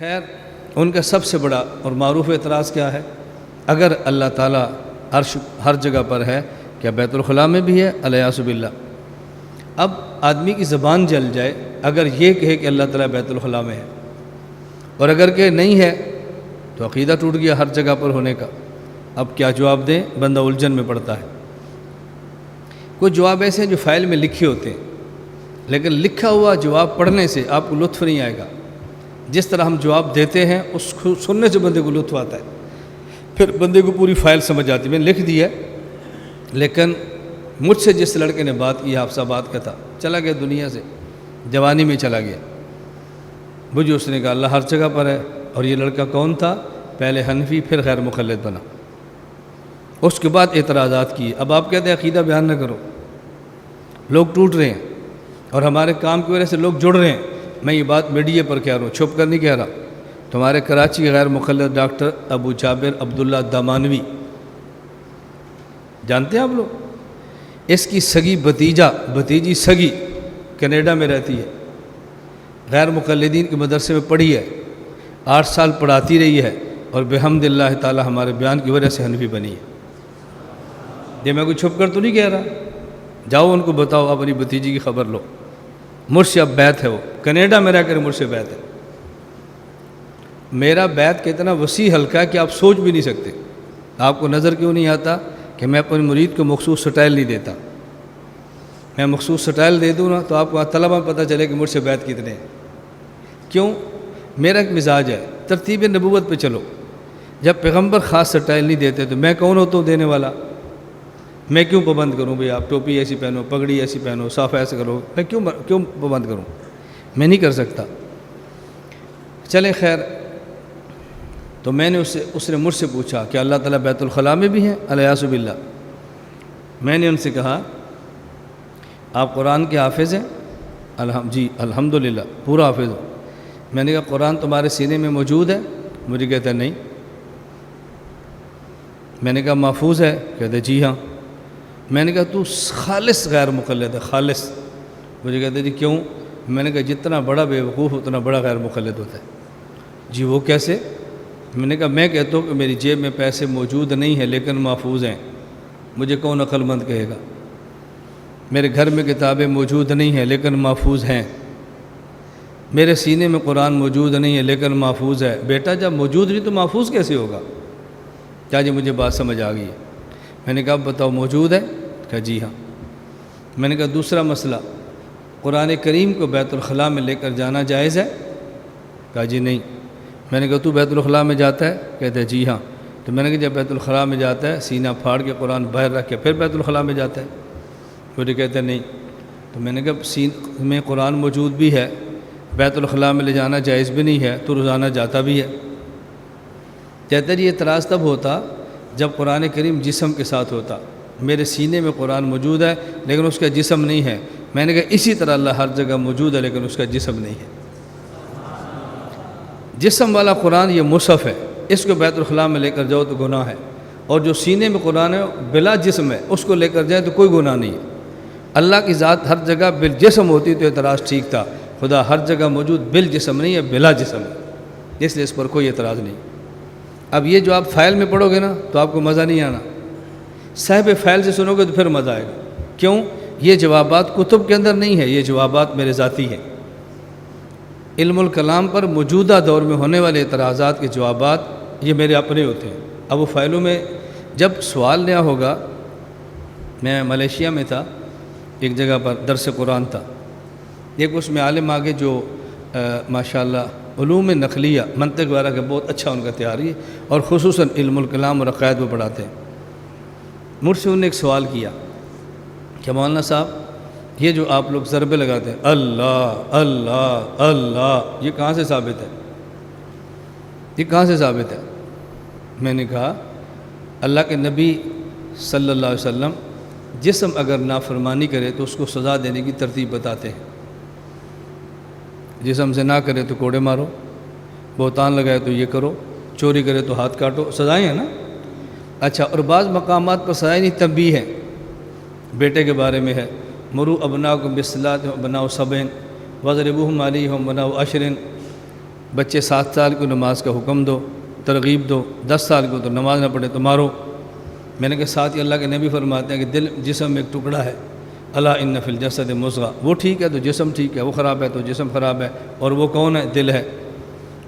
خیر ان کا سب سے بڑا اور معروف اعتراض کیا ہے؟ اگر اللہ تعالیٰ عرش ہر جگہ پر ہے، کیا بیت الخلاء میں بھی ہے؟ الیاذ باللہ۔ اب آدمی کی زبان جل جائے اگر یہ کہے کہ اللہ تعالیٰ بیت الخلاء میں ہے، اور اگر کہ نہیں ہے تو عقیدہ ٹوٹ گیا ہر جگہ پر ہونے کا۔ اب کیا جواب دیں؟ بندہ الجھن میں پڑتا ہے۔ کچھ جواب ایسے ہیں جو فائل میں لکھے ہوتے ہیں، لیکن لکھا ہوا جواب پڑھنے سے آپ کو لطف نہیں آئے گا۔ جس طرح ہم جواب دیتے ہیں اس کو سننے سے بندے کو لطف آتا ہے، پھر بندے کو پوری فائل سمجھ آتی ہے۔ میں نے لکھ دیا ہے، لیکن مجھ سے جس لڑکے نے بات کی، حافظ آباد کا تھا، چلا گیا دنیا سے، جوانی میں چلا گیا۔ مجھے اس نے کہا اللہ ہر جگہ پر ہے، اور یہ لڑکا کون تھا؟ پہلے حنفی پھر غیر مقلد بنا۔ اس کے بعد اعتراضات کیے۔ اب آپ کہتے ہیں عقیدہ بیان نہ کرو، لوگ ٹوٹ رہے ہیں اور ہمارے کام کی وجہ سے لوگ جڑ رہے ہیں۔ میں یہ بات میڈیا پر کہہ رہا ہوں، چھپ کر نہیں کہہ رہا۔ تمہارے کراچی کے غیر مقلد ڈاکٹر ابو جابر عبداللہ دامانوی، جانتے ہیں آپ لوگ؟ اس کی سگی بھتیجی سگی کینیڈا میں رہتی ہے، غیر مقلدین کے مدرسے میں پڑھی ہے، 8 سال پڑھاتی رہی ہے، اور بحمد اللہ تعالی ہمارے بیان کی وجہ سے حنفی بنی ہے۔ یہ میں کوئی چھپ کر تو نہیں کہہ رہا، جاؤ ان کو بتاؤ، اپنی بھتیجی کی خبر لو۔ مجھ سے اب بیعت ہے، وہ کینیڈا میں رہ کر مجھ سے بیعت ہے۔ میرا بیعت کتنا وسیع حلقہ ہے کہ آپ سوچ بھی نہیں سکتے۔ آپ کو نظر کیوں نہیں آتا کہ میں اپنے مرید کو مخصوص سٹائل نہیں دیتا؟ میں مخصوص سٹائل دے دوں نا تو آپ کو طلبہ میں پتہ چلے کہ مجھ سے بیعت کتنے ہیں۔ کیوں؟ میرا ایک مزاج ہے، ترتیب نبوت پہ چلو۔ جب پیغمبر خاص سٹائل نہیں دیتے تو میں کون ہوتا ہوں دینے والا؟ میں کیوں پابند کروں بھئی آپ ٹوپی ایسی پہنو، پگڑی ایسی پہنو، صاف ایسے کرو؟ میں کیوں پابند کروں؟ میں نہیں کر سکتا۔ چلے خیر، تو میں نے اس نے مجھ سے پوچھا کہ اللہ تعالیٰ بیت الخلاء میں بھی ہے؟ الیاذ باللہ۔ میں نے ان سے کہا آپ قرآن کے حافظ ہیں؟ جی الحمدللہ پورا حافظ ہوں۔ میں نے کہا قرآن تمہارے سینے میں موجود ہے؟ مجھے کہتا ہے نہیں۔ میں نے کہا محفوظ ہے؟ کہتے جی ہاں۔ میں نے کہا تو خالص غیر مقلد ہے، خالص؟ مجھے کہتے جی کیوں؟ میں نے کہا جتنا بڑا بے وقوف اتنا بڑا غیر مقلد ہوتا ہے۔ جی وہ کیسے؟ میں نے کہا میں کہتا ہوں کہ میری جیب میں پیسے موجود نہیں ہیں لیکن محفوظ ہیں، مجھے کون عقل مند کہے گا؟ میرے گھر میں کتابیں موجود نہیں ہیں لیکن محفوظ ہیں، میرے سینے میں قرآن موجود نہیں ہے لیکن محفوظ ہے۔ بیٹا جب موجود نہیں تو محفوظ کیسے ہوگا؟ کیا جی مجھے بات سمجھ آ گئی ہے؟ میں نے کہا بتاؤ موجود ہے؟ کہا جی ہاں۔ میں نے کہا دوسرا مسئلہ، قرآن کریم کو بیت الخلاء میں لے کر جانا جائز ہے؟ کہا جی نہیں۔ میں نے کہا تو بیت الخلاء میں جاتا ہے؟ کہتا ہے جی ہاں۔ تو میں نے کہا جب بیت الخلاء میں جاتا ہے سینہ پھاڑ کے قرآن باہر رکھ کے پھر بیت الخلاء میں جاتا ہے؟ مجھے کہتا ہے نہیں۔ تو میں نے کہا سینہ میں قرآن موجود بھی ہے، بیت الخلاء میں لے جانا جائز بھی نہیں ہے، تو روزانہ جاتا بھی ہے۔ کہتا ہے یہ اعتراض تب ہوتا جب قرآن کریم جسم کے ساتھ ہوتا، میرے سینے میں قرآن موجود ہے لیکن اس کا جسم نہیں ہے۔ میں نے کہا اسی طرح اللہ ہر جگہ موجود ہے لیکن اس کا جسم نہیں ہے۔ جسم والا قرآن یہ مصحف ہے، اس کو بیت الخلاء میں لے کر جاؤ تو گناہ ہے، اور جو سینے میں قرآن ہے بلا جسم ہے اس کو لے کر جائے تو کوئی گناہ نہیں ہے۔ اللہ کی ذات ہر جگہ بالجسم ہوتی تو اعتراض ٹھیک تھا، خدا ہر جگہ موجود بالجسم نہیں ہے، بلا جسم ہے، اس لیے اس پر کوئی اعتراض نہیں۔ اب یہ جو آپ فائل میں پڑھو گے نا تو آپ کو مزہ نہیں آنا، صاحب فائل سے سنو گے تو پھر مزہ آئے گا۔ کیوں؟ یہ جوابات کتب کے اندر نہیں ہے، یہ جوابات میرے ذاتی ہیں۔ علم الکلام پر موجودہ دور میں ہونے والے اعتراضات کے جوابات یہ میرے اپنے ہوتے ہیں۔ اب وہ فائلوں میں جب سوال نیا ہوگا، میں ملیشیا میں تھا، ایک جگہ پر درس قرآن تھا، ایک اس میں عالم آگے جو ماشاءاللہ علوم نقلیہ منطق وغیرہ کا بہت اچھا ان کا تیاری ہے، اور خصوصاً علم الکلام اور عقائد وہ پڑھاتے ہیں۔ مجھ سے انہوں نے ایک سوال کیا کہ مولانا صاحب یہ جو آپ لوگ ضربے لگاتے ہیں اللہ اللہ اللہ، یہ کہاں سے ثابت ہے؟ یہ کہاں سے ثابت ہے؟ میں نے کہا اللہ کے نبی صلی اللہ علیہ وسلم جسم اگر نافرمانی کرے تو اس کو سزا دینے کی ترتیب بتاتے ہیں۔ جسم سے نہ کرے تو کوڑے مارو، بہتان لگائے تو یہ کرو، چوری کرے تو ہاتھ کاٹو، سزائیں ہیں نا۔ اچھا، اور بعض مقامات پر سزائیں نہیں تنبیہ ہیں، بیٹے کے بارے میں ہے مرو ابناکم بالصلاۃ وابناء سبع وضربوہم علیہم وابناء عشر، بچے 7 سال کو نماز کا حکم دو، ترغیب دو، 10 سال کو تو نماز نہ پڑھے تو مارو۔ میں نے کہا ساتھ ہی اللہ کے نبی فرماتے ہیں کہ دل جسم میں ایک ٹکڑا ہے، الا ان فی الجسد مضغہ، وہ ٹھیک ہے تو جسم ٹھیک ہے، وہ خراب ہے تو جسم خراب ہے، اور وہ کون ہے؟ دل ہے۔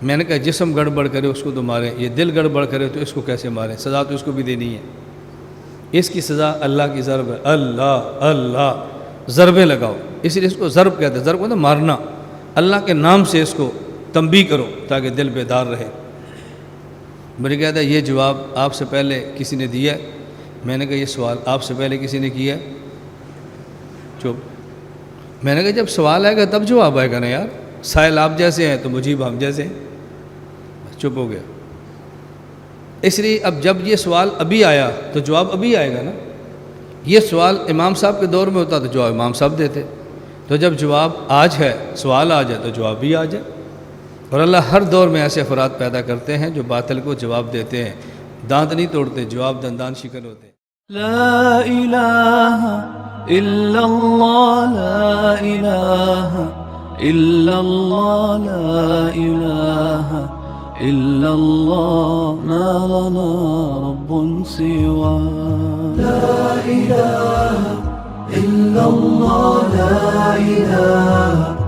میں نے کہا جسم گڑبڑ کرے اس کو تو ماریں، یہ دل گڑبڑ کرے تو اس کو کیسے ماریں؟ سزا تو اس کو بھی دینی ہے۔ اس کی سزا اللہ کی ضرب ہے، اللہ اللہ ضربیں لگاؤ، اس لیے اس کو ضرب کہتے ہیں۔ ضرب کو مارنا، اللہ کے نام سے اس کو تنبیہ کرو تاکہ دل بیدار رہے۔ مجھے کہتا ہے یہ جواب آپ سے پہلے کسی نے دیا ہے؟ میں نے کہا یہ سوال آپ سے پہلے کسی نے کیا ہے؟ چپ۔ میں نے کہا جب سوال آئے گا تب جواب آئے گا نا یار، سائل آپ جیسے ہیں تو مجیب ہم جیسے ہیں۔ چپ ہو گیا۔ اس لیے اب جب یہ سوال ابھی آیا تو جواب ابھی آئے گا نا۔ یہ سوال امام صاحب کے دور میں ہوتا تو جواب امام صاحب دیتے، تو جب جواب آج ہے، سوال آ جائے تو جواب بھی آ جائے۔ اور اللہ ہر دور میں ایسے افراد پیدا کرتے ہیں جو باطل کو جواب دیتے ہیں، دانت نہیں توڑتے، جواب دندان شکن ہوتے ہیں۔ لا الہ الا اللہ، لا الہ الا اللہ، لا الہ الا اللہ، ما لنا رب سوا۔ لا الہ الا اللہ، لا الہ